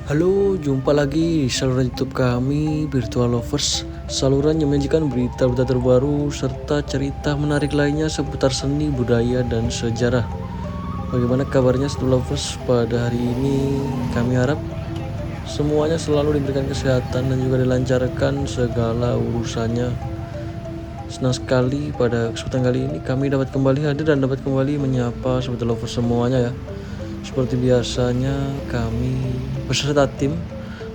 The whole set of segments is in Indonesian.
Halo, jumpa lagi di saluran YouTube kami, Virtual Lovers. Saluran yang menyajikan berita-berita terbaru serta cerita menarik lainnya seputar seni, budaya, dan sejarah. Bagaimana kabarnya Virtual Lovers pada hari ini? Kami harap semuanya selalu diberikan kesehatan dan juga dilancarkan segala urusannya. Senang sekali pada kesempatan kali ini kami dapat kembali hadir dan dapat kembali menyapa Virtual Lovers semuanya ya. Seperti biasanya kami beserta tim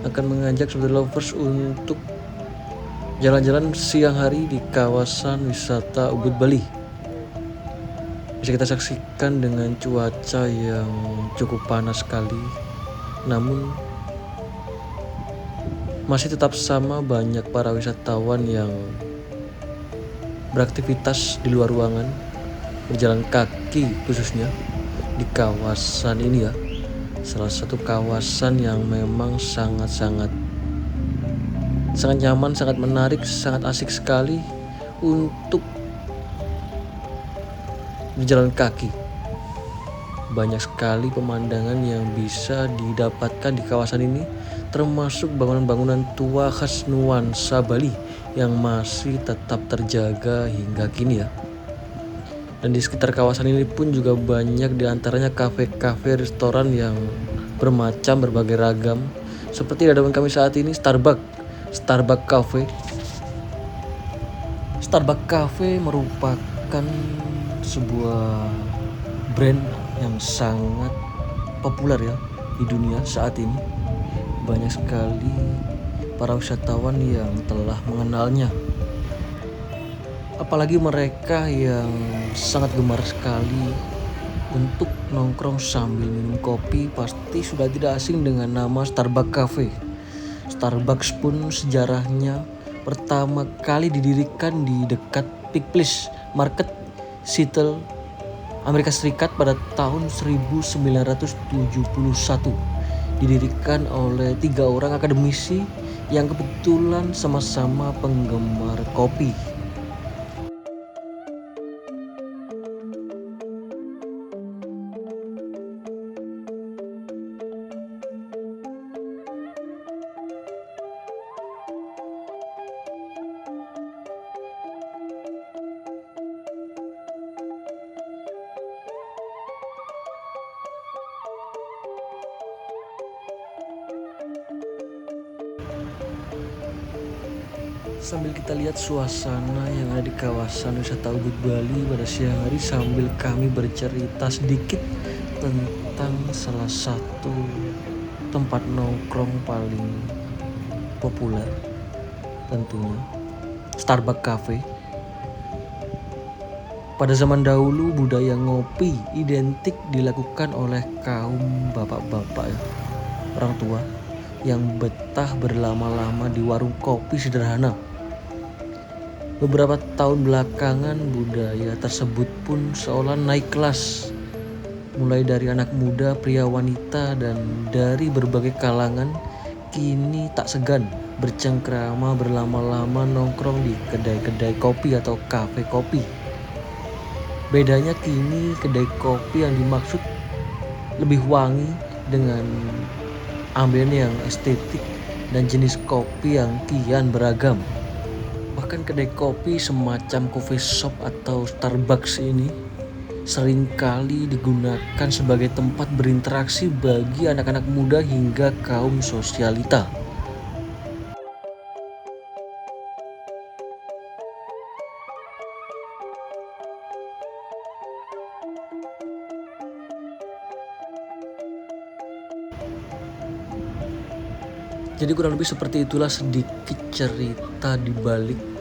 akan mengajak Sobat Lovers untuk jalan-jalan siang hari di kawasan wisata Ubud Bali. Bisa kita saksikan dengan cuaca yang cukup panas sekali, namun masih tetap sama banyak para wisatawan yang beraktivitas di luar ruangan, berjalan kaki khususnya di kawasan ini ya. Salah satu kawasan yang memang sangat nyaman, sangat menarik, sangat asik sekali untuk berjalan kaki. Banyak sekali pemandangan yang bisa didapatkan di kawasan ini, termasuk bangunan-bangunan tua khas nuansa Bali yang masih tetap terjaga hingga kini ya. Dan di sekitar kawasan ini pun juga banyak diantaranya kafe-kafe, restoran yang bermacam berbagai ragam. Seperti di hadapan kami saat ini Starbucks Cafe. Starbucks Cafe merupakan sebuah brand yang sangat populer ya di dunia saat ini. Banyak sekali para wisatawan yang telah mengenalnya. Apalagi mereka yang sangat gemar sekali untuk nongkrong sambil minum kopi pasti sudah tidak asing dengan nama Starbucks Cafe. Starbucks pun sejarahnya pertama kali didirikan di dekat Pig Place Market, Seattle, Amerika Serikat pada tahun 1971. Didirikan oleh 3 orang akademisi yang kebetulan sama-sama penggemar kopi. Sambil kita lihat suasana yang ada di kawasan wisata Ubud Bali pada siang hari, sambil kami bercerita sedikit tentang salah satu tempat nongkrong paling populer, tentunya Starbucks Cafe. Pada zaman dahulu budaya ngopi identik dilakukan oleh kaum bapak-bapak ya, orang tua yang betah berlama-lama di warung kopi sederhana. Beberapa tahun belakangan budaya tersebut pun seolah naik kelas. Mulai dari anak muda, pria, wanita, dan dari berbagai kalangan kini tak segan bercengkrama berlama-lama nongkrong di kedai-kedai kopi atau kafe kopi. Bedanya kini kedai kopi yang dimaksud lebih wangi dengan ambience yang estetik dan jenis kopi yang kian beragam. Bahkan kedai kopi semacam coffee shop atau Starbucks ini seringkali digunakan sebagai tempat berinteraksi bagi anak-anak muda hingga kaum sosialita. Jadi kurang lebih seperti itulah sedikit cerita di balik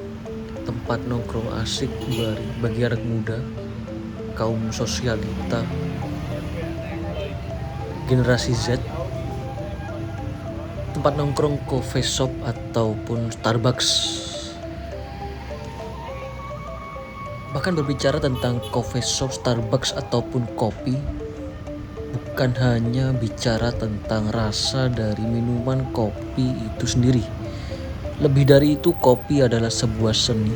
tempat nongkrong asik bagi anak muda, kaum sosialita, generasi Z, tempat nongkrong coffee shop ataupun Starbucks. Bahkan berbicara tentang coffee shop, Starbucks ataupun kopi, bukan hanya bicara tentang rasa dari minuman kopi itu sendiri. Lebih dari itu, kopi adalah sebuah seni.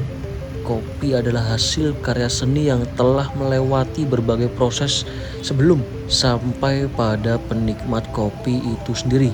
Kopi adalah hasil karya seni yang telah melewati berbagai proses sebelum sampai pada penikmat kopi itu sendiri.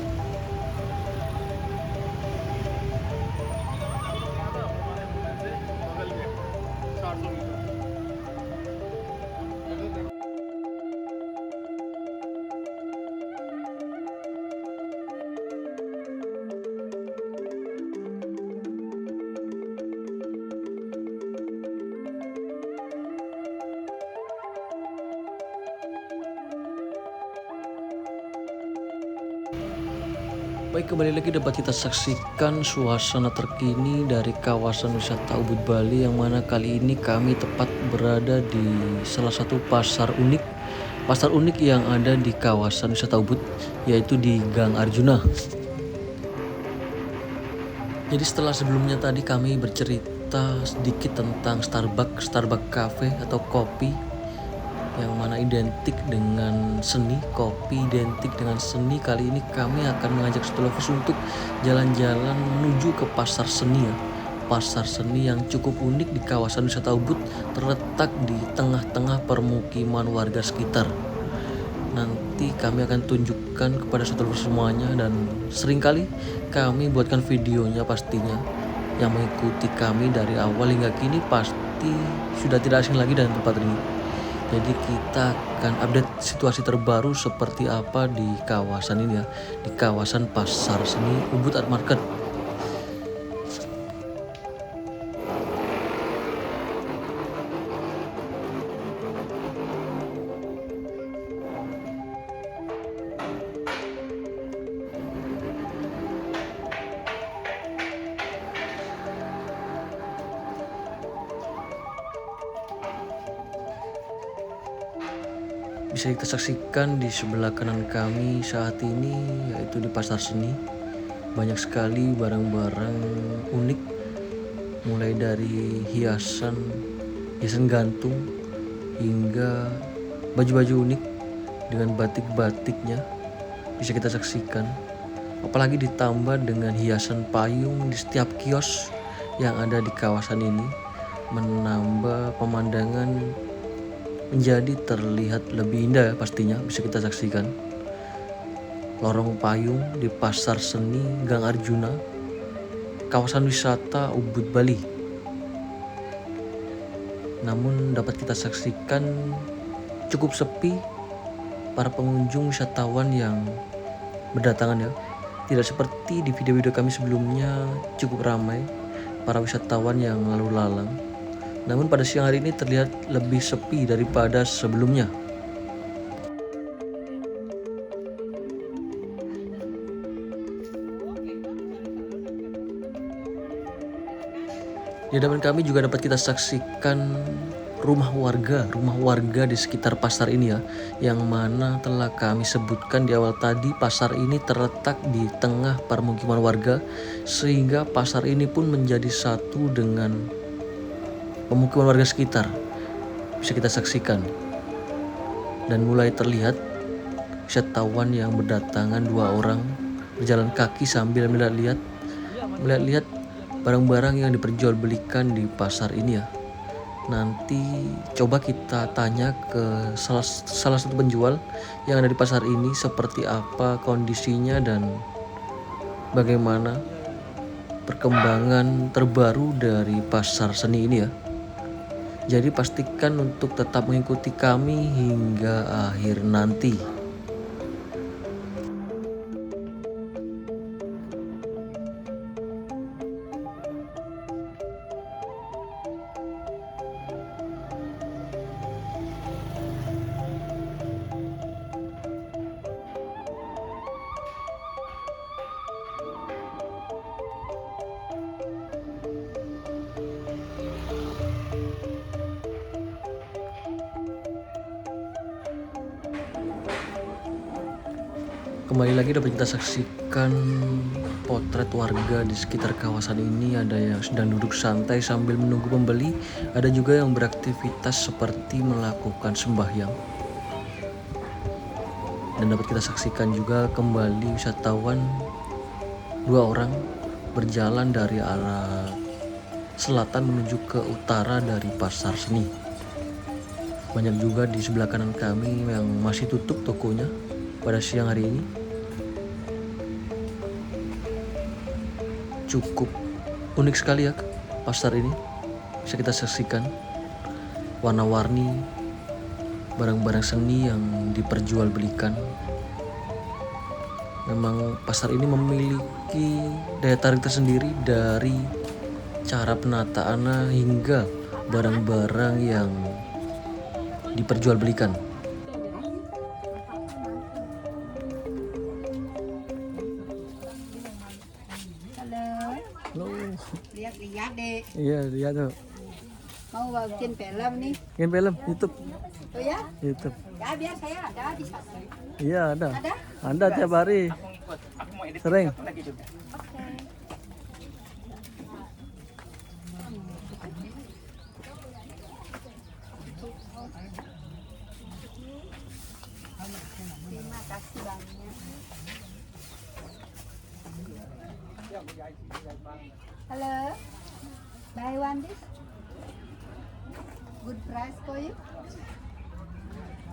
Baik, kembali lagi dapat kita saksikan suasana terkini dari kawasan wisata Ubud Bali, yang mana kali ini kami tepat berada di salah satu pasar unik. Pasar unik yang ada di kawasan wisata Ubud, yaitu di Gang Arjuna. Jadi setelah sebelumnya tadi kami bercerita sedikit tentang Starbucks Cafe atau kopi, yang mana identik dengan seni, kopi identik dengan seni. Kali ini kami akan mengajak Stolovers untuk jalan-jalan menuju ke pasar seni ya. Pasar seni yang cukup unik di kawasan wisata Ubud, terletak di tengah-tengah permukiman warga sekitar. Nanti kami akan tunjukkan kepada Stolovers semuanya, dan seringkali kami buatkan videonya pastinya. Yang mengikuti kami dari awal hingga kini pasti sudah tidak asing lagi dengan tempat ini. Jadi kita akan update situasi terbaru seperti apa di kawasan ini ya, di kawasan Pasar Seni Ubud Art Market. Bisa kita saksikan di sebelah kanan kami saat ini, yaitu di pasar seni. Banyak sekali barang-barang unik, mulai dari hiasan gantung hingga baju-baju unik dengan batik-batiknya bisa kita saksikan. Apalagi ditambah dengan hiasan payung di setiap kios yang ada di kawasan ini, menambah pemandangan menjadi terlihat lebih indah pastinya. Bisa kita saksikan lorong payung di Pasar Seni Gang Arjuna, kawasan wisata Ubud Bali. Namun dapat kita saksikan cukup sepi para pengunjung wisatawan yang berdatangan ya. Tidak seperti di video-video kami sebelumnya cukup ramai para wisatawan yang lalu lalang. Namun pada siang hari ini terlihat lebih sepi daripada sebelumnya. Di hadapan kami juga dapat kita saksikan rumah warga di sekitar pasar ini ya, yang mana telah kami sebutkan di awal tadi, pasar ini terletak di tengah permukiman warga, sehingga pasar ini pun menjadi satu dengan pemukiman warga sekitar. Bisa kita saksikan, dan mulai terlihat wisatawan yang berdatangan, 2 orang berjalan kaki sambil melihat-lihat barang-barang yang diperjualbelikan di pasar ini ya. Nanti coba kita tanya ke salah satu penjual yang ada di pasar ini, seperti apa kondisinya dan bagaimana perkembangan terbaru dari pasar seni ini ya. Jadi pastikan untuk tetap mengikuti kami hingga akhir nanti. Kembali lagi dapat kita saksikan potret warga di sekitar kawasan ini. Ada yang sedang duduk santai sambil menunggu pembeli, ada juga yang beraktivitas seperti melakukan sembahyang. Dan dapat kita saksikan juga kembali wisatawan, 2 orang berjalan dari arah selatan menuju ke utara dari pasar seni. Banyak juga di sebelah kanan kami yang masih tutup tokonya pada siang hari ini. Cukup unik sekali ya pasar ini. Bisa kita saksikan warna-warni barang-barang seni yang diperjualbelikan. Memang pasar ini memiliki daya tarik tersendiri, dari cara penataannya hingga barang-barang yang diperjualbelikan. Lihat-lihat deh. Iya, lihat tuh. Mau bikin film nih. Bikin film YouTube. Oh ya? YouTube. Ya biar saya ada di sana. Iya, ada. Ada? Ada tiap hari. Sering. Oke. Terima kasih banyak. Halo. Buy one this. Good price for you.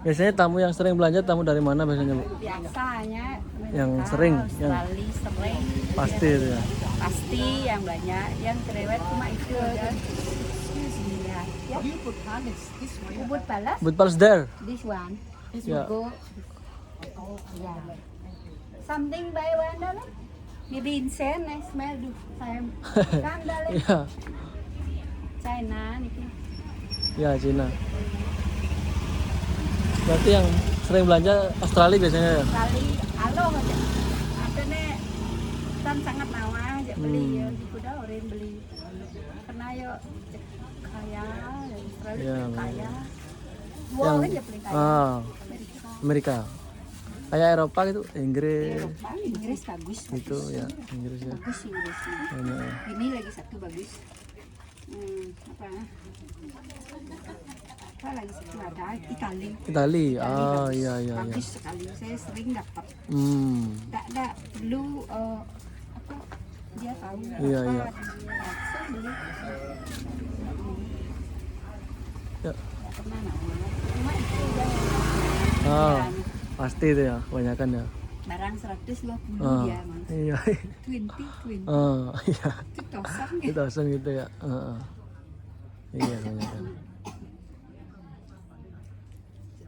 Biasanya tamu yang sering belanja tamu dari mana biasanya, Bu? Biasanya Yang mereka sering, yang Australia sering. pasti itu ya. Pasti yang banyak, yang cerewet cuma itu aja. Iya. Ya. Ubud Palace. But pals there. This one. This Yeah. will go. Yeah. Something by one dollar. Maybe incense, I smell do. Saya kan dale. Iya. China nih. Ya, Cina. Berarti yang sering belanja Australia biasanya ya? Kali halo aja. Ada nih kan sangat nawa aja beli ya. Di kuda orang beli. Karena yo kaya Australia Iya, kaya. Jual aja beli kaya. Amerika. Amerika. Kayak Eropa gitu, Inggris. Eropa, Inggris bagus. Itu ya, Inggris ya. Bagus Inggrisnya. Banyak ya. Ini lagi satu bagus. Apa? Apa lagi satu ada Itali. Itali. Bagus. Iya iya iya. Bagus sekali. Saya sering dapat. Tak ada perlu apa? Dia tahu Iya, apa. iya. Saya beli. Ya. Nggak pernah nawar. Cuma itu aja. Ah, pasti itu ya, kebanyakan ya. Barang 120 dia mas. Iya. 20. Iya. Itu tosang ya. Itu asal gitu ya. Iya, kebanyakan.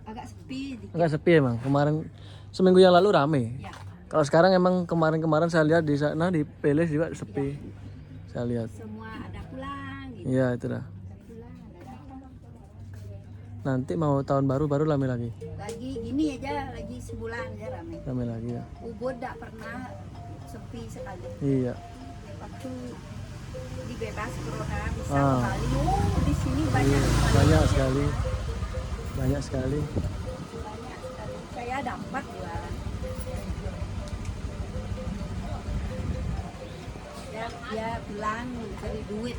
Agak sepi dikit. Agak sepi emang. Kemarin seminggu yang lalu rame. Ya. Kalau sekarang emang kemarin-kemarin saya lihat di sana di Palace juga sepi. Saya lihat. Semua ada pulang gitu. Iya, itu dah. Ada pulang, ada datang. Nanti mau tahun baru baru rame lagi. Lagi gini aja, lagi sebulan aja rame. Rame lagi ya. Ubud tak pernah sepi sekali. Iya. Waktu dibebas corona bisa Ah. ke Bali. Di sini banyak sekali. Banyak sekali. Banyak sekali. Banyak sekali. Saya dapat jualan. Dia bilang cari duit.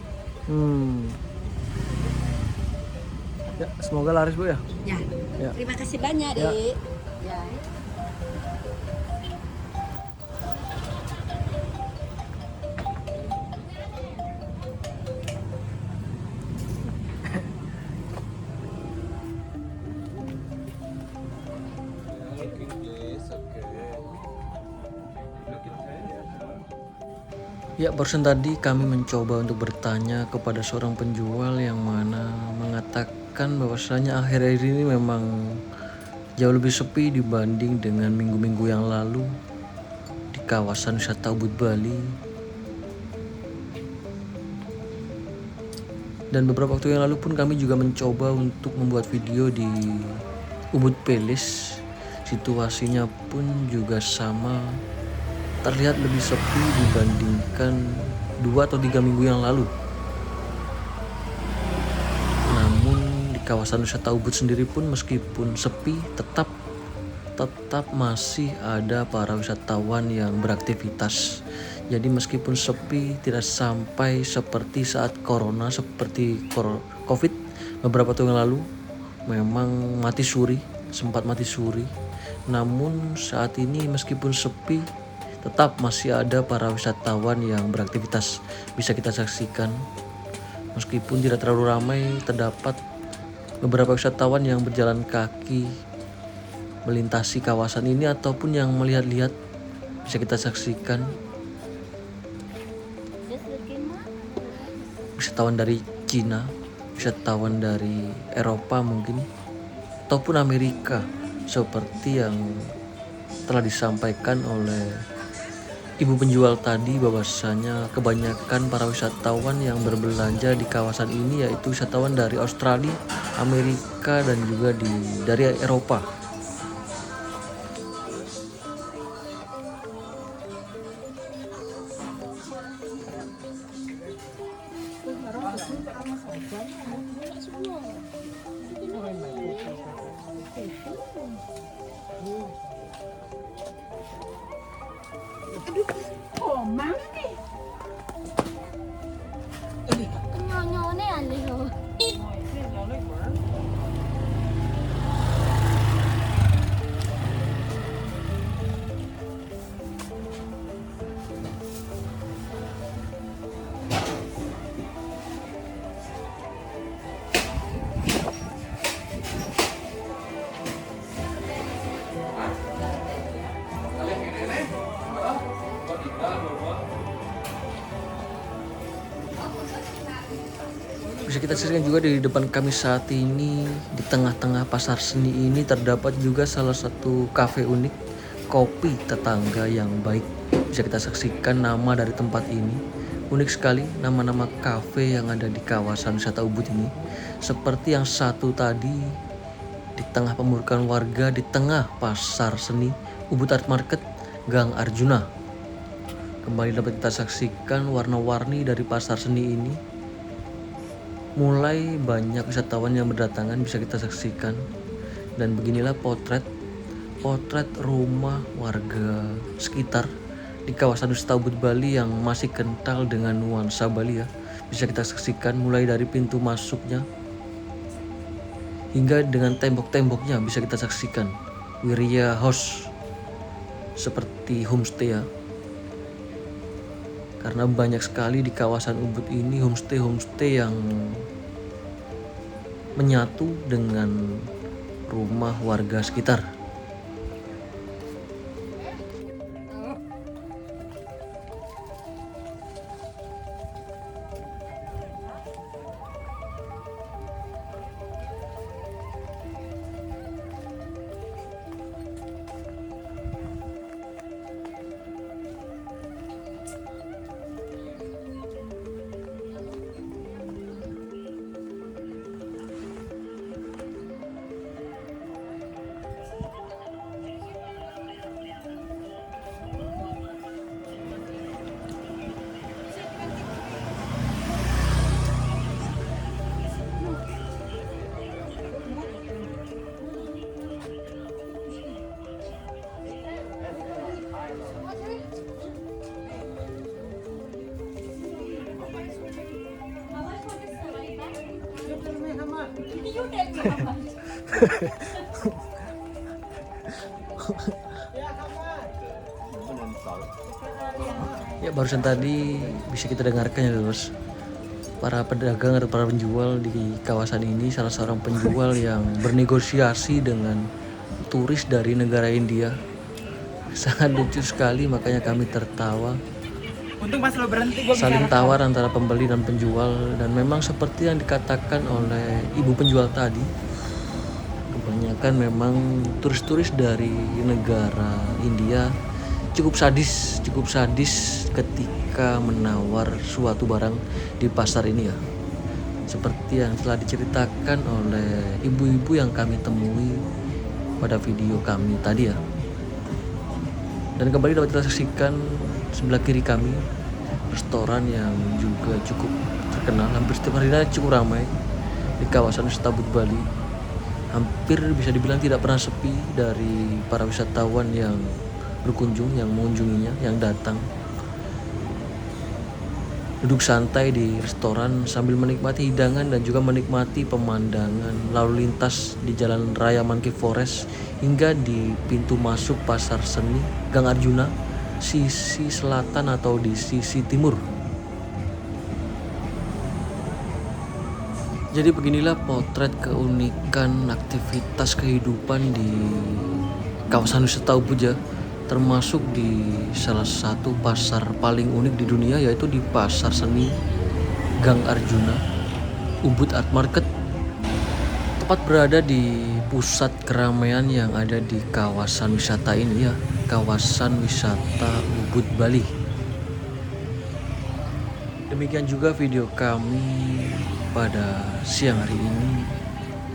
Ya, semoga laris Bu ya. Ya. Ya. Terima kasih banyak, Ya. Dek. Ya. Ya, barusan tadi kami mencoba untuk bertanya kepada seorang penjual yang mana mengatakan bahwasanya akhir-akhir ini memang jauh lebih sepi dibanding dengan minggu-minggu yang lalu di kawasan wisata Ubud Bali. Dan beberapa waktu yang lalu pun kami juga mencoba untuk membuat video di Ubud Palace. Situasinya pun juga sama, terlihat lebih sepi dibandingkan 2 atau 3 minggu yang lalu. Namun di kawasan wisata Ubud sendiri pun meskipun sepi tetap masih ada para wisatawan yang beraktivitas. Jadi meskipun sepi tidak sampai seperti saat corona, seperti COVID beberapa tahun yang lalu memang sempat mati suri. Namun saat ini meskipun sepi tetap masih ada para wisatawan yang beraktivitas, bisa kita saksikan. Meskipun tidak terlalu ramai, terdapat beberapa wisatawan yang berjalan kaki melintasi kawasan ini ataupun yang melihat-lihat, bisa kita saksikan. Wisatawan dari Cina, wisatawan dari Eropa mungkin, ataupun Amerika, seperti yang telah disampaikan oleh ibu penjual tadi bahwasanya kebanyakan para wisatawan yang berbelanja di kawasan ini yaitu wisatawan dari Australia, Amerika dan juga dari Eropa. Oh, mang nih. Nyo này ăn đi rồi. Bisa kita saksikan juga di depan kami saat ini, di tengah-tengah pasar seni ini terdapat juga salah satu kafe unik, kopi tetangga yang baik. Bisa kita saksikan nama dari tempat ini. Unik sekali nama-nama kafe yang ada di kawasan wisata Ubud ini. Seperti yang satu tadi, di tengah pemukiman warga, di tengah pasar seni Ubud Art Market, Gang Arjuna. Kembali dapat kita saksikan warna-warni dari pasar seni ini. Mulai banyak wisatawan yang berdatangan bisa kita saksikan. Dan beginilah potret rumah warga sekitar di kawasan wisata Ubud Bali yang masih kental dengan nuansa Bali ya. Bisa kita saksikan mulai dari pintu masuknya hingga dengan tembok-temboknya bisa kita saksikan. Wirya House seperti homestay ya. Karena banyak sekali di kawasan Ubud ini homestay yang menyatu dengan rumah warga sekitar. Ya barusan tadi bisa kita dengarkan ya terus para pedagang atau para penjual di kawasan ini, salah seorang penjual yang bernegosiasi dengan turis dari negara India. Sangat lucu sekali, makanya kami tertawa. Untung pas lo berhenti gue Saling tawar antara pembeli dan penjual, dan memang seperti yang dikatakan oleh ibu penjual tadi, kebanyakan memang turis-turis dari negara India cukup sadis ketika menawar suatu barang di pasar ini ya. Seperti yang telah diceritakan oleh ibu-ibu yang kami temui pada video kami tadi ya. Dan kembali dapat kita saksikan sebelah kiri kami restoran yang juga cukup terkenal, hampir setiap harinya cukup ramai di kawasan wisata Ubud Bali. Hampir bisa dibilang tidak pernah sepi dari para wisatawan yang berkunjung, yang mengunjunginya, yang datang. Duduk santai di restoran sambil menikmati hidangan dan juga menikmati pemandangan lalu lintas di Jalan Raya Monkey Forest hingga di pintu masuk pasar seni Gang Arjuna sisi selatan atau di sisi timur. Jadi beginilah potret keunikan aktivitas kehidupan di kawasan wisata Ubud ya, termasuk di salah satu pasar paling unik di dunia, yaitu di pasar seni Gang Arjuna Ubud Art Market, tepat berada di pusat keramaian yang ada di kawasan wisata ini ya, kawasan wisata Ubud Bali. Demikian juga video kami pada siang hari ini.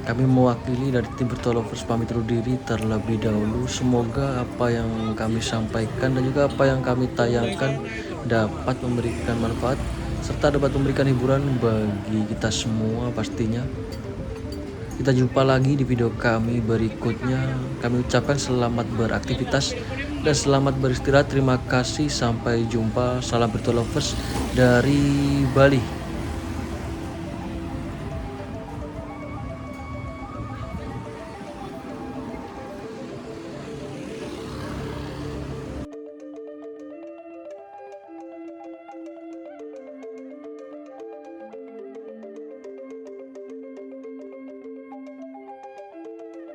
Kami mewakili dari tim Virtual Lovers pamit undur diri terlebih dahulu. Semoga apa yang kami sampaikan dan juga apa yang kami tayangkan dapat memberikan manfaat. serta dapat memberikan hiburan bagi kita semua pastinya. Kita jumpa lagi di video kami berikutnya. Kami ucapkan selamat beraktivitas dan selamat beristirahat. Terima kasih, sampai jumpa. Salam virtual lovers dari Bali.